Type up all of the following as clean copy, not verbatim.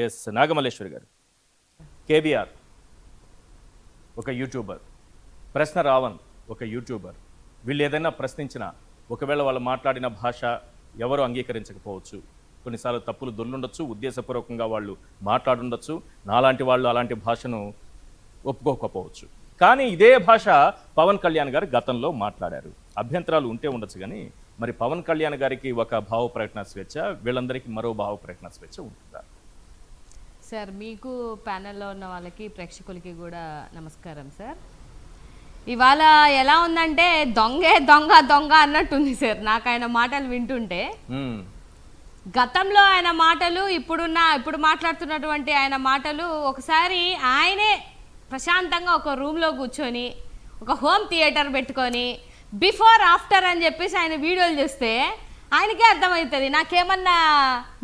Yes Nagamalleswari గారు, KBR ఒక YouTuber, ప్రశ్న రావణ్ ఒక యూట్యూబర్. వీళ్ళు ఏదైనా ప్రశ్నించినా ఒకవేళ వాళ్ళు మాట్లాడిన భాష ఎవరు అంగీకరించకపోవచ్చు, కొన్నిసార్లు తప్పులు దొర్లుండొచ్చు, ఉద్దేశపూర్వకంగా వాళ్ళు మాట్లాడుండొచ్చు, నాలాంటి వాళ్ళు అలాంటి భాషను ఒప్పుకోకపోవచ్చు. కానీ ఇదే భాష పవన్ కళ్యాణ్ గారు గతంలో మాట్లాడారు. అభ్యంతరాలు ఉంటే ఉండొచ్చు, కానీ మరి పవన్ కళ్యాణ్ గారికి ఒక భావ ప్రకటన స్వేచ్ఛ, వీళ్ళందరికీ మరో భావ ప్రకటన స్వేచ్ఛ ఉంటుందా? సార్, మీకు ప్యానెల్లో ఉన్న వాళ్ళకి ప్రేక్షకులకి కూడా నమస్కారం సార్. ఇవాళ ఎలా ఉందంటే దొంగే దొంగ దొంగ అన్నట్టుంది సార్ నాకు ఆయన మాటలు వింటుంటే. గతంలో ఆయన మాటలు, ఇప్పుడు మాట్లాడుతున్నటువంటి ఆయన మాటలు, ఒకసారి ఆయనే ప్రశాంతంగా ఒక రూమ్లో కూర్చొని ఒక హోమ్ థియేటర్ పెట్టుకొని బిఫోర్ ఆఫ్టర్ అని చెప్పేసి ఆయన వీడియోలు చేస్తే ఆయనకే అర్థమవుతుంది నాకేమన్నా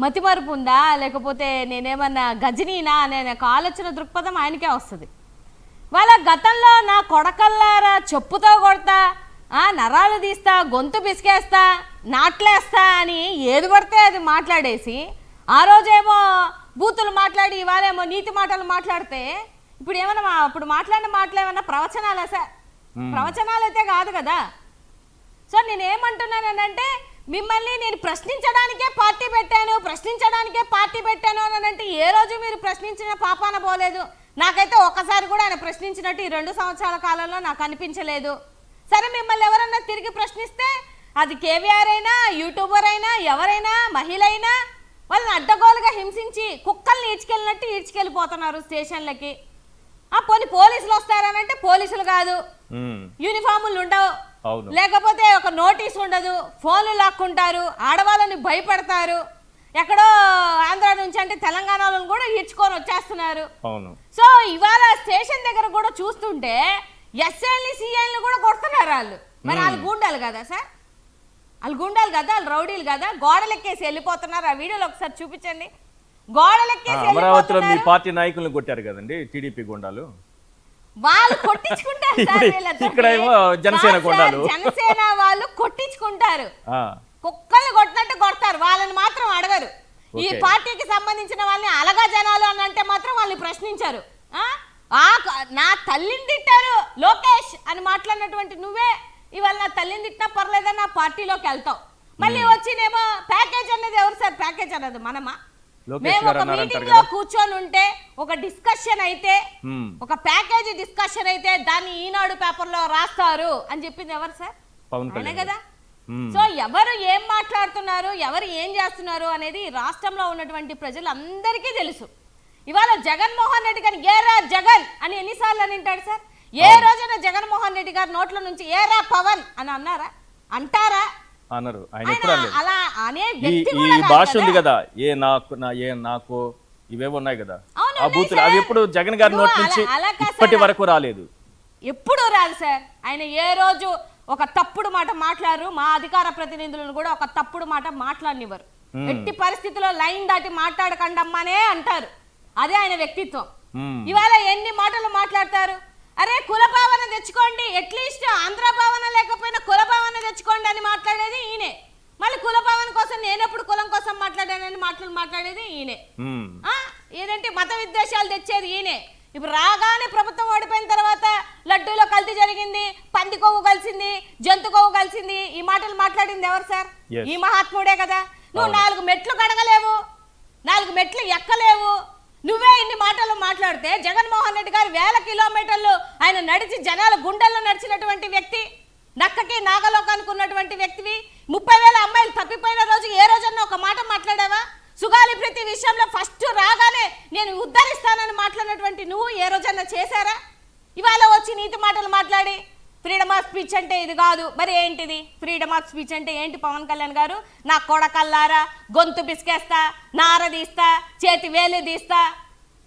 మతిమరుపు ఉందా, లేకపోతే నేనేమన్నా గజనీనా అనే ఒక ఆలోచన దృక్పథం ఆయనకే వస్తుంది. వాళ్ళ గతంలో నా కొడకల్లారా చెప్పుతో కొడతా, నరాలు తీస్తా, గొంతు పిసికేస్తా, నాట్లేస్తా అని ఏది పడితే అది మాట్లాడేసి, ఆ రోజేమో బూతులు మాట్లాడి ఇవాళేమో నీతి మాటలు మాట్లాడితే ఇప్పుడు ఏమన్నా అప్పుడు మాట్లాడిన మాటలు ఏమన్నా ప్రవచనాలా సార్? ప్రవచనాలు అయితే కాదు కదా. సో నేనేమంటున్నానంటే మిమ్మల్ని నేను ప్రశ్నించడానికే పార్టీ పెట్టాను అని అంటే ఏ రోజు మీరు ప్రశ్నించిన పాపాన పోలేదు. నాకైతే ఒక్కసారి కూడా ఆయన ప్రశ్నించినట్టు ఈ 2 సంవత్సరాల కాలంలో నాకు అనిపించలేదు. సరే, మిమ్మల్ని ఎవరన్నా తిరిగి ప్రశ్నిస్తే అది కేవీఆర్ అయినా, యూట్యూబర్ అయినా, ఎవరైనా, మహిళ అయినా, వాళ్ళని అడ్డగోలుగా హింసించి కుక్కల్ని ఈడ్చుకెళ్ళినట్టు ఈడ్చుకెళ్ళిపోతున్నారు స్టేషన్లకి. పోనీ పోలీసులు వస్తారనంటే పోలీసులు కాదు, యూనిఫాములు ఉండవు, లేకపోతే ఒక నోటీస్ ఉండదు, ఫోన్లు లాక్కుంటారు, ఆడవాళ్ళని భయపెడతారు. ఎక్కడో ఆంధ్ర నుంచి అంటే తెలంగాణలో కూడా ఈడ్చుకొని వచ్చేస్తున్నారు. సో ఇవాళ స్టేషన్ దగ్గర కూడా చూస్తుంటే ఎస్ఐల్ని సిఐల్ని కూడా కొడుతున్నారు వాళ్ళు. మరి వాళ్ళు గుండాలు కదా సార్? వాళ్ళు గుండాలు కదా, వాళ్ళు రౌడీలు కదా. గోడలెక్కేసి వెళ్ళిపోతున్నారు. ఆ వీడియోలో ఒకసారి చూపించండి. గోడలెక్కేసి అమరావతిలో మీ పార్టీ నాయకులను కొట్టారు కదండి టీడీపీ గుండాలు, వాళ్ళు కొట్టించుకుంటారు సార్. జనసేన గుండాలు, జనసేన వాళ్ళు కొట్టించుకుంటారు, కుక్కల్ని కొట్టినట్టు కొడతారు, వాళ్ళని మాత్రం అడగరు. ఈ పార్టీకి సంబంధించిన వాళ్ళని అలగా జనాలు అని అంటే మాత్రం వాళ్ళని ప్రశ్నించారు. నా తల్లిని తిట్టారు లోకేష్ అని మాట్లాడినటువంటి నువ్వే ఇవాళ నా తల్లిని తిట్టినా పర్లేదని నా పార్టీలోకి వెళ్తావు. మళ్ళీ వచ్చినేమో ప్యాకేజ్ అనేది ఎవరు సార్? ప్యాకేజ్ అన్నది మనమా? మేము ఒక మీటింగ్ లో కూర్చొని ఉంటే ఒక డిస్కషన్ అయితే, ఒక ప్యాకేజీ డిస్కషన్ అయితే దాన్ని ఈనాడు పేపర్ లో రాస్తారు అని చెప్పింది ఎవరు సార్? అవునే కదా. సో ఎవరు ఏం మాట్లాడుతున్నారు, ఎవరు ఏం చేస్తున్నారు అనేది రాష్ట్రంలో ఉన్నటువంటి ప్రజలందరికీ తెలుసు. ఇవాళ జగన్మోహన్ రెడ్డి గారిని ఏరా జగన్ అని ఎన్నిసార్లు అని అంటాడు సార్? ఏ రోజున జగన్మోహన్ రెడ్డి గారి నోట్ల నుంచి ఏరా పవన్ అని అన్నారా? అంటారా? అన్నారు. అలా అనే ఈ భాష ఉంది కదా, ఏ నాకు ఇవేవో ఉన్నాయి కదా ఆ బూతులు, అవి ఎప్పుడు జగన్ గారి నోటి నుంచి ఇప్పటి వరకు రాలేదు. ఎప్పుడు రాదు సార్. ఆయన ఏ రోజు ఒక తప్పుడు మాట మాట్లాడరు. మా అధికార ప్రతినిధులను కూడా ఒక తప్పుడు మాట మాట్లాడనివ్వరు. ఎట్టి పరిస్థితుల్లో లైన్ దాటి మాట్లాడకండమ్మనే అంటారు. అదే ఆయన వ్యక్తిత్వం. ఇవాళ ఎన్ని మాటలు మాట్లాడతారు. అరే కుల భావన తెచ్చుకోండి, అట్లీస్ట్ ఆంధ్ర భావన లేకపోయినా కుల భావన తెచ్చుకోండి అని మాట్లాడేది ఈయనే. మళ్ళీ కుల భావన కోసం నేనెప్పుడు కులం కోసం మాట్లాడానని మాట్లాడేది ఈయనే. ఏదంటే మత విద్వేషాలు తెచ్చేది ఈయనే. ఇప్పుడు రాగానే ప్రభుత్వం ఓడిపోయిన తర్వాత లడ్డూలో కల్తీ జరిగింది, పంది కొవ్వు కలిసింది, జంతు కొవ్వు కలిసింది, ఈ మాటలు మాట్లాడింది ఎవరు సార్? ఈ మహాత్ముడే కదా. నువ్వు 4 మెట్లు కడగలేవు, 4 మెట్లు ఎక్కలేవు, నువ్వే ఇన్ని మాటలు మాట్లాడితే జగన్మోహన్ రెడ్డి గారు 1000 కిలోమీటర్లు ఆయన నడిచి జనాల గుండెల్లో నడిచినటువంటి వ్యక్తి, నక్కకి నాగలోకానికి ఉన్నటువంటి వ్యక్తివి. 30,000 అమ్మాయిలు తప్పిపోయిన రోజు ఏ రోజన్నా ఒక మాట మాట్లాడావా? సుగాలి ప్రతి విషయంలో ఫస్ట్ రాగానే నేను ఉద్ధరిస్తానని మాట్లాడినటువంటి నువ్వు ఏ రోజన్నా చేశారా? ఇవాళ వచ్చి నీతి మాటలు మాట్లాడి ఫ్రీడమ్ ఆఫ్ స్పీచ్ అంటే ఇది కాదు. మరి ఏంటిది ఫ్రీడమ్ ఆఫ్ స్పీచ్ అంటే? ఏంటి పవన్ కళ్యాణ్ గారు? నా కొడకల్లారా గొంతు పిసికేస్తా, నార తీస్తా, చేతి వేలు తీస్తా,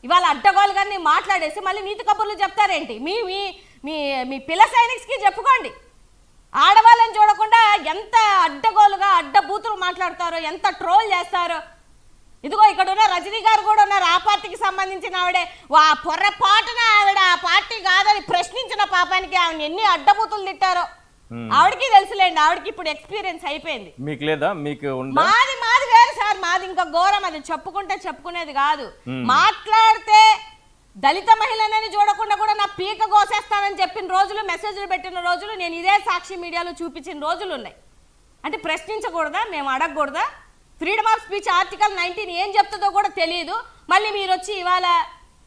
ఇవాళ అడ్డగోలుగానే మాట్లాడేసి మళ్ళీ నీతి కబుర్లు చెప్తారేంటి? మీ మీ మీ పిల్ల సైనిక్స్కి చెప్పుకోండి. ఆడవాళ్ళని చూడకుండా ఎంత అడ్డగోలుగా అడ్డబూతులు మాట్లాడతారో, ఎంత ట్రోల్ చేస్తారో. ఇదిగో ఇక్కడ ఉన్న రజనీ గారు కూడా ఉన్నారు, ఆ పార్టీకి సంబంధించిన ఆవిడే. పొర్రపాటున ఆవిడ ఆ పార్టీ కాదని ప్రశ్నించిన పాపానికి ఆవిడ ఎన్ని అడ్డబూతులు తిట్టారో. ఆవిడకి తెలుసులేండి, ఆవిడకి ఇప్పుడు ఎక్స్పీరియన్స్ అయిపోయింది. మీకు లేదా? మీకు ఉందా? మాది వేరు సార్, మాది ఇంకా ఘోరం, అది చెప్పుకుంటే చెప్పుకునేది కాదు. మాట్లాడితే దళిత మహిళనని చూడకుండా కూడా నా పీక కోసేస్తానని చెప్పిన రోజులు, మెసేజ్లు పెట్టిన రోజులు, నేను ఇదే సాక్షి మీడియాలో చూపించిన రోజులు ఉన్నాయి. అంటే ప్రశ్నించకూడదా, మేము అడగకూడదా? ఫ్రీడమ్ ఆఫ్ స్పీచ్ ఆర్టికల్ 19 ఏం చెప్తుందో కూడా తెలియదు. మళ్ళీ మీరు వచ్చి ఇవాళ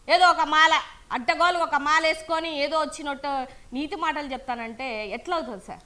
ఏదో ఒక మాల అడ్డగోలు ఒక మాల వేసుకొని ఏదో వచ్చినట్టు నీతి మాటలు చెప్తానంటే ఎట్లా అవుతుంది సార్?